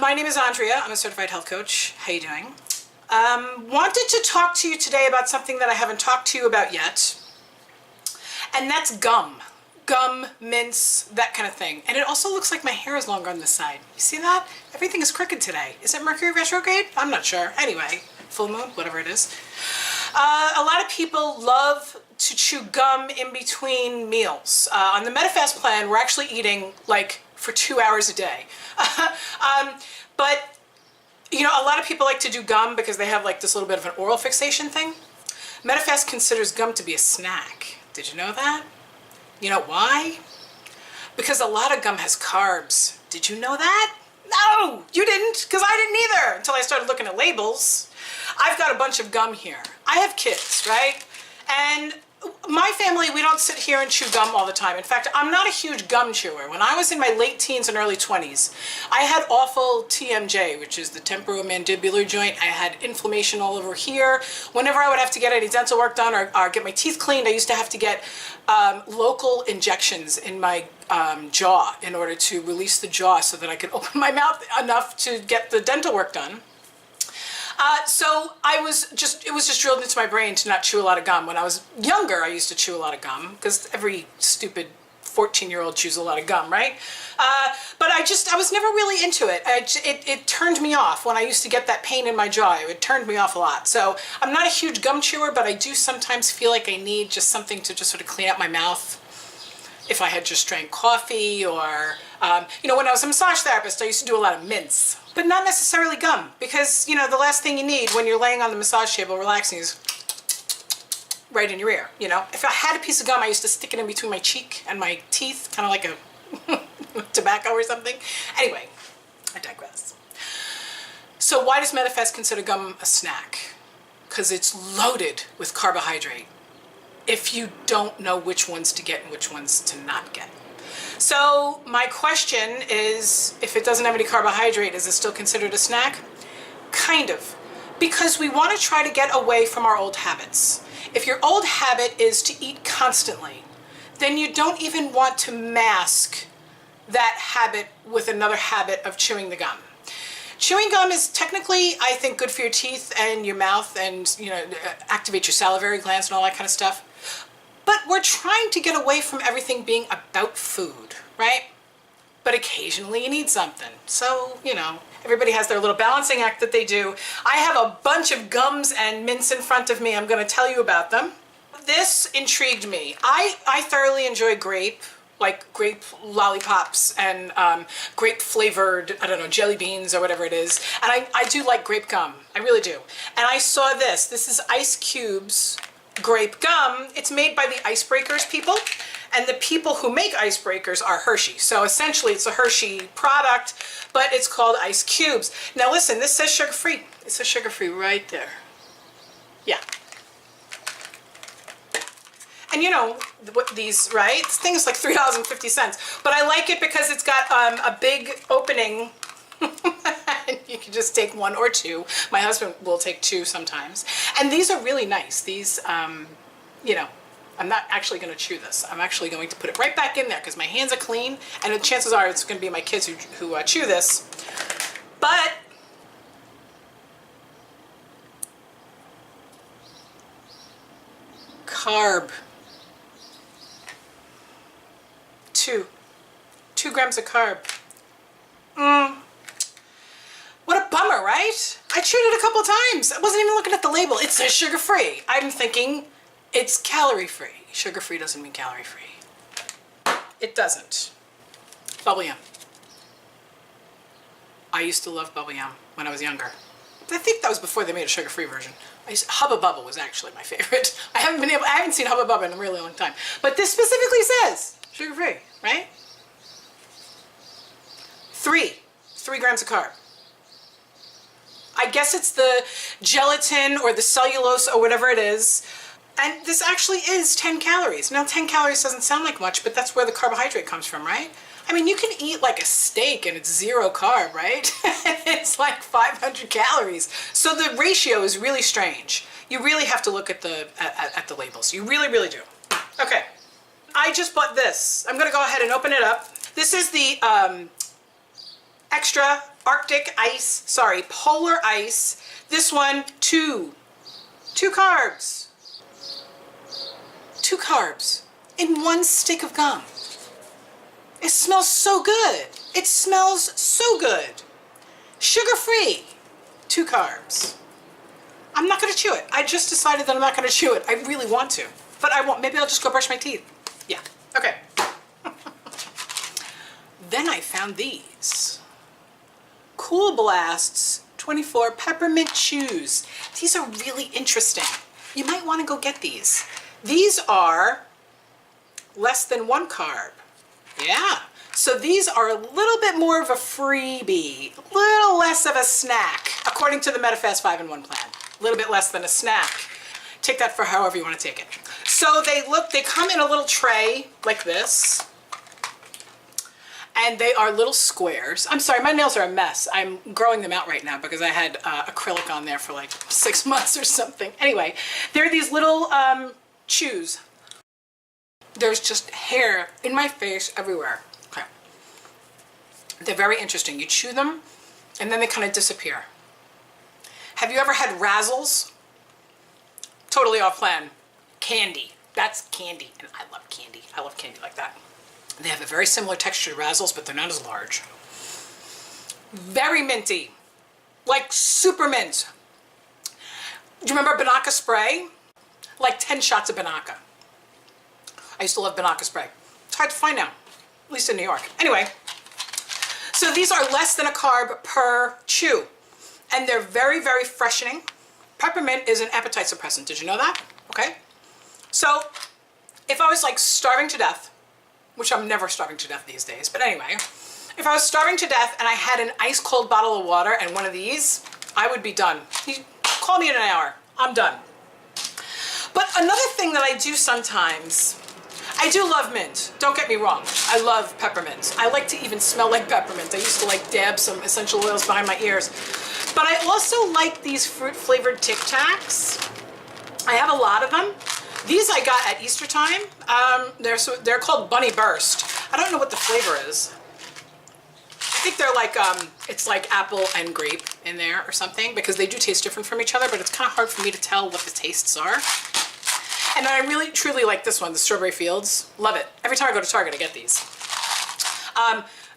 My name is Andrea. I'm a certified health coach. How you doing? Wanted to talk to you today about something that I haven't talked to you about yet, and that's gum. Gum, mints, that kind of thing. And it also looks like my hair is longer on this side. You see that? Everything is crooked today. Is it Mercury retrograde? I'm not sure. Anyway, full moon, whatever it is. A lot of people love to chew gum in between meals. On the Medifast plan, we're actually eating like for 2 hours a day. But you know, a lot of people like to do gum because they have like this little bit of an oral fixation thing. Medifast considers gum to be a snack. Did you know that? You know why? Because a lot of gum has carbs. Did you know that? No, you didn't, because I didn't either until I started looking at labels. I've got a bunch of gum here. I have kids, right? And my family, we don't sit here and chew gum all the time. In fact, I'm not a huge gum chewer. When I was in my late teens and early 20s, I had awful TMJ, which is the temporomandibular joint. I had inflammation all over here. Whenever I would have to get any dental work done or get my teeth cleaned, I used to have to get local injections in my jaw in order to release the jaw so that I could open my mouth enough to get the dental work done. So it was just drilled into my brain to not chew a lot of gum. When I was younger, I used to chew a lot of gum because every stupid 14-year-old chews a lot of gum, right? But I was never really into it. It turned me off when I used to get that pain in my jaw. It turned me off a lot. So I'm not a huge gum chewer, but I do sometimes feel like I need just something to just sort of clean up my mouth. If I had just drank coffee or, you know, when I was a massage therapist, I used to do a lot of mints. But not necessarily gum, because, you know, the last thing you need when you're laying on the massage table relaxing is right in your ear, you know? If I had a piece of gum, I used to stick it in between my cheek and my teeth, kind of like a tobacco or something. Anyway, I digress. So why does Medifast consider gum a snack? Because it's loaded with carbohydrate if you don't know which ones to get and which ones to not get. So my question is, if it doesn't have any carbohydrate, is it still considered a snack? Kind of, because we want to try to get away from our old habits. If your old habit is to eat constantly, then you don't even want to mask that habit with another habit of chewing the gum. Chewing gum is technically, I think, good for your teeth and your mouth and, you know, activate your salivary glands and all that kind of stuff. But we're trying to get away from everything being about food, right? But occasionally you need something. So, you know, everybody has their little balancing act that they do. I have a bunch of gums and mints in front of me. I'm going to tell you about them. This intrigued me. I thoroughly enjoy grape, like grape lollipops and grape flavored, I don't know, jelly beans or whatever it is. And I do like grape gum. I really do. And I saw this. This is Ice Cubes Grape Gum. It's made by the Icebreakers people, and the people who make Icebreakers are Hershey. So essentially it's a Hershey product, but it's called Ice Cubes. Now listen, this says sugar-free. It says sugar-free right there. Yeah. And you know what these, right? This thing is like $3.50, but I like it because it's got a big opening. You can just take one or two. My husband will take two sometimes. And these are really nice. These, you know, I'm not actually going to chew this. I'm actually going to put it right back in there because my hands are clean, and the chances are it's going to be my kids who chew this. But carb. 2 grams of carb. What a bummer, right? I chewed it a couple of times. I wasn't even looking at the label. It says sugar-free. I'm thinking it's calorie-free. Sugar-free doesn't mean calorie-free. It doesn't. Bubble yum. I used to love bubble yum when I was younger. I think that was before they made a sugar-free version. Hubba Bubba was actually my favorite. I haven't seen Hubba Bubba in a really long time. But this specifically says sugar-free, right? 3 grams of carb. I guess it's the gelatin or the cellulose or whatever it is. And this actually is 10 calories. Now 10 calories doesn't sound like much, but that's where the carbohydrate comes from, right? I mean, you can eat like a steak and it's 0 carb, right? It's like 500 calories. So the ratio is really strange. You really have to look at the labels. You really, really do. Okay. I just bought this. I'm gonna go ahead and open it up. This is the extra polar ice. This one, two carbs. 2 carbs in 1 stick of gum. It smells so good. It smells so good. Sugar-free, 2 carbs. I'm not gonna chew it. I just decided that I'm not gonna chew it. I really want to, but I won't. Maybe I'll just go brush my teeth. Yeah, okay. Then I found these. Cool Blasts 24 Peppermint Chews. These are really interesting. You might want to go get these. These are less than 1 carb. Yeah. So these are a little bit more of a freebie, a little less of a snack, according to the Medifast 5-in-1 plan. A little bit less than a snack. Take that for however you want to take it. So they come in a little tray like this. And they are little squares. I'm sorry, my nails are a mess. I'm growing them out right now because I had acrylic on there for like 6 months or something. Anyway, they're these little chews. There's just hair in my face everywhere. Okay. They're very interesting. You chew them and then they kind of disappear. Have you ever had Razzles? Totally off plan. Candy. That's candy. And I love candy. I love candy like that. They have a very similar texture to Razzles, but they're not as large. Very minty. Like super mint. Do you remember Banaka spray? Like 10 shots of Banaka. I used to love Banaka spray. It's hard to find now, at least in New York. Anyway, so these are less than a carb per chew. And they're very, very freshening. Peppermint is an appetite suppressant. Did you know that? Okay. So if I was like starving to death, which I'm never starving to death these days, but anyway, if I was starving to death and I had an ice cold bottle of water and one of these, I would be done. You call me in an hour, I'm done. But another thing that I do sometimes, I do love mint, don't get me wrong. I love peppermint. I like to even smell like peppermint. I used to like dab some essential oils behind my ears. But I also like these fruit flavored Tic Tacs. I have a lot of them. These I got at Easter time. They're called Bunny Burst. I don't know what the flavor is. I think they're like, it's like apple and grape in there or something because they do taste different from each other, but it's kind of hard for me to tell what the tastes are. And I really, truly like this one, the Strawberry Fields. Love it. Every time I go to Target, I get these.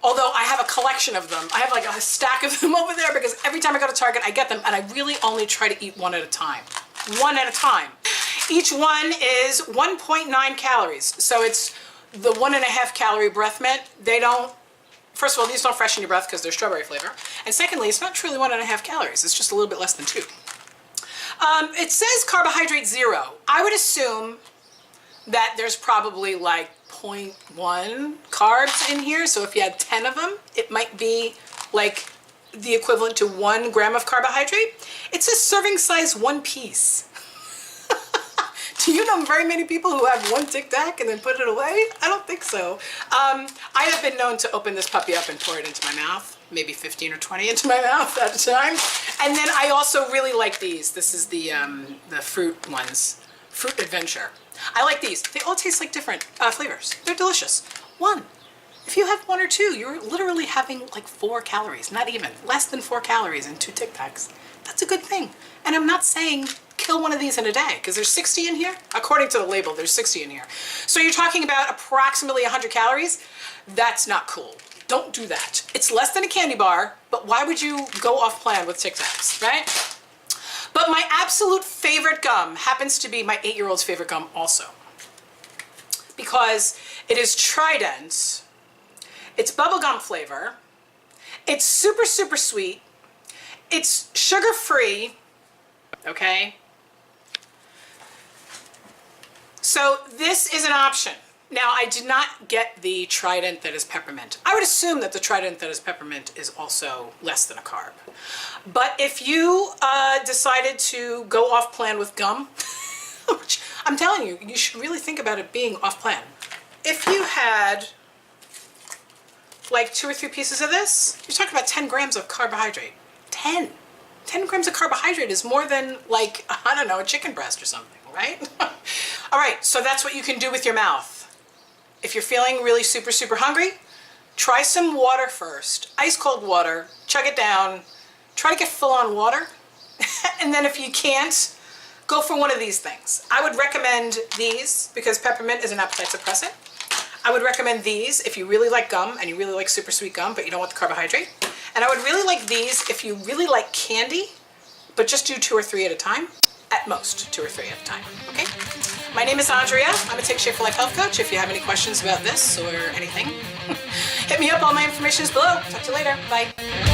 Although I have a collection of them. I have like a stack of them over there because every time I go to Target, I get them and I really only try to eat one at a time. One at a time. Each one is 1.9 calories. So it's the 1.5 calorie breath mint. They don't, first of all, these don't freshen your breath because they're strawberry flavor. And secondly, it's not truly 1.5 calories. It's just a little bit less than 2. It says carbohydrate 0. I would assume that there's probably like 0.1 carbs in here. So if you had 10 of them, it might be like the equivalent to 1 gram of carbohydrate. It says serving size 1 piece. Do you know very many people who have 1 Tic Tac and then put it away? I don't think so. I have been known to open this puppy up and pour it into my mouth, maybe 15 or 20 into my mouth at a time. And then I also really like these. This is the fruit ones, Fruit Adventure. I like these. They all taste like different flavors. They're delicious. 1. If you have 1 or 2, you're literally having like 4 calories, not even, less than 4 calories in 2 Tic Tacs. That's a good thing. And I'm not saying kill one of these in a day because there's 60 in here. According to the label, there's 60 in here. So you're talking about approximately 100 calories. That's not cool. Don't do that. It's less than a candy bar, but why would you go off plan with Tic Tacs, right? But my absolute favorite gum happens to be my 8-year-old's favorite gum also. Because it is Trident. It's bubblegum flavor. It's super, super sweet. It's sugar-free, okay? So this is an option. Now, I did not get the Trident that is peppermint. I would assume that the Trident that is peppermint is also less than a carb. But if you decided to go off plan with gum, which I'm telling you, you should really think about it being off plan. If you had like 2 or 3 pieces of this, you're talking about 10 grams of carbohydrate. 10 grams of carbohydrate is more than like, I don't know, a chicken breast or something, right? All right, so that's what you can do with your mouth. If you're feeling really super, super hungry, try some water first, ice cold water, chug it down, try to get full on water, and then if you can't, go for one of these things. I would recommend these because peppermint is an appetite suppressant. I would recommend these if you really like gum and you really like super sweet gum, but you don't want the carbohydrate. And I would really like these if you really like candy, but just do 2 or 3 at a time. At most, 2 or 3 at a time, okay? My name is Andrea. I'm a Take Shape for Life health coach. If you have any questions about this or anything, hit me up. All my information is below. Talk to you later. Bye.